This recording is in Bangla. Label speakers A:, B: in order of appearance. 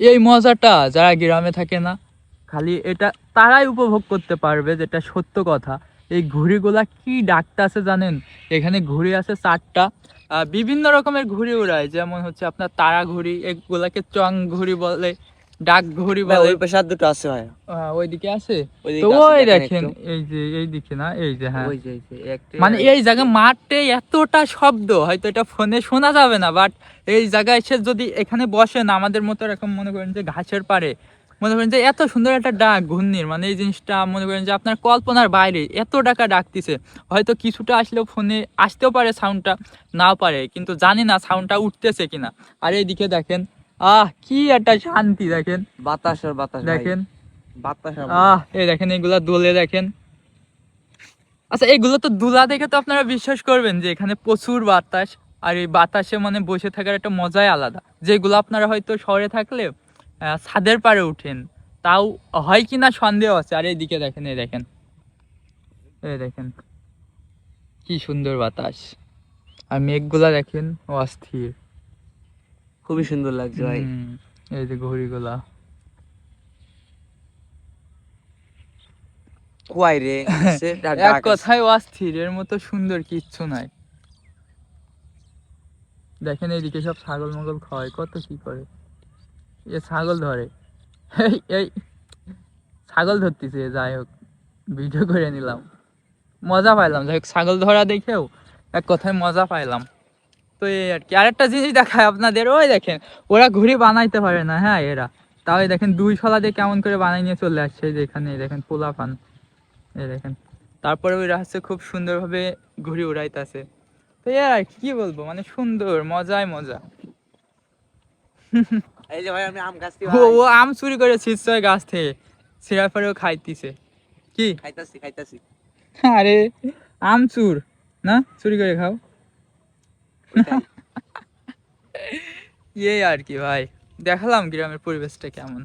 A: এই মজাটা যারা গ্রামে থাকে না, খালি এটা তারাই উপভোগ করতে পারবে, যেটা সত্য কথা। এই ঘুড়িগুলা কি ডাকতেছে জানেন? এখানে ঘুড়ি আছে 4টা, বিভিন্ন রকমের ঘুড়ি উড়ায়, যেমন হচ্ছে আপনার তারা ঘুড়ি, এগুলাকে চং ঘুড়ি বলে, ডাক ঘুড়ি
B: ভাই
A: বলে।
B: ওই পাশে আর দুটো আছে ভাই,
A: ওইদিকে আছে। তো
B: ওইদিকে আছে
A: ওই
B: দেখেন
A: দেখেন,
B: একটু।
A: এই যে এই দিকে না, এই যে হ্যাঁ,
B: ওই যে একটাই
A: মানে
B: আর
A: এই
B: একটাই।
A: জায়গায় মাঠে এতটা শব্দ হয়তো এটা ফোনে শোনা যাবে না, বাট এই জায়গায় এসে যদি এখানে বসেন আমাদের মতো এরকম মনে করেন যে ঘাসের পাড়ে, মনে করেন যে এত সুন্দর একটা ডাক ঘূর্ণির, মানে এই জিনিসটা মনে করেন যে আপনার কল্পনার বাইরে এত টাকা ডাকতিছে। হয়তো কিছুটা আসলেও ফোনে আসতেও পারে সাউন্ডটা, নাও পারে, কিন্তু জানি না সাউন্ডটা উঠতেছে কিনা। আর এইদিকে দেখেন, কি একটা শান্তি দেখেন,
B: বাতাস আর বাতাস ভাই,
A: দেখেন,
B: বাতাস আর
A: এই দেখেন এগুলা দোলে দেখেন। আচ্ছা, এগুলো তো দুলা দেখে তো আপনারা বিশ্বাস করবেন যে এখানে প্রচুর বাতাস, আর এই বাতাসে মানে বসে থাকার একটা মজাই আলাদা, যেগুলো আপনারা হয়তো শহরে থাকলে ছাদের পাড়ে উঠেন, তাও হয় কিনা সন্দেহ আছে। আর এইদিকে দেখেন, এই দেখেন, এই দেখেন কি সুন্দর বাতাস, আর মেঘগুলা দেখেন অস্থির।
B: খুবই সুন্দর লাগছে ভাই।
A: এই যে ঘড়িগুলা,
B: কুয়াই রে আছে,
A: এক
B: ডাক আছে।
A: কথায় অস্থির, এর মতো সুন্দর কিচ্ছু নাই। দেখেন এইদিকে সব ছাগল মগল খাওয়ায়, কত কি করে, এ ছাগল ধরে, এই এই ছাগল ধরতেছে। যাই হোক, ভিডিও করে নিলাম, মজা পাইলাম। যাই হোক, ছাগল ধরা দেখেও এক কথায় মজা পাইলাম। তো এই আর কি। আরেকটা জিনিস দেখায় আপনাদের, ওই দেখেন ওরা ঘুড়ি বানাইতে পারে না, হ্যাঁ এরা, তাও এই দেখেন 2 শলা দিয়ে কেমন করে বানাই নিয়ে চলে আসছে, যেখানে দেখেন পোলা পান, এই দেখেন। তারপরে ওই হচ্ছে খুব সুন্দরভাবে ঘুড়ি উড়াইতেছে। তো এই আর কি বলবো, মানে সুন্দর, মজাই মজা।
B: এই যে ভাই আমি আম গাছটি
A: ও
B: ভাই
A: ও আম চুরি করে ছিটছে ওই গাছ থেকে, ছিঁড়ার পরেও খাইতিছে। কি?
B: খাইতাছি খাইতাছি।
A: আরে আম চুর না, চুরি করে খাও।
B: ওইটাই।
A: এই আর কি ভাই, দেখালাম গ্রামের পরিবেশটা কেমন।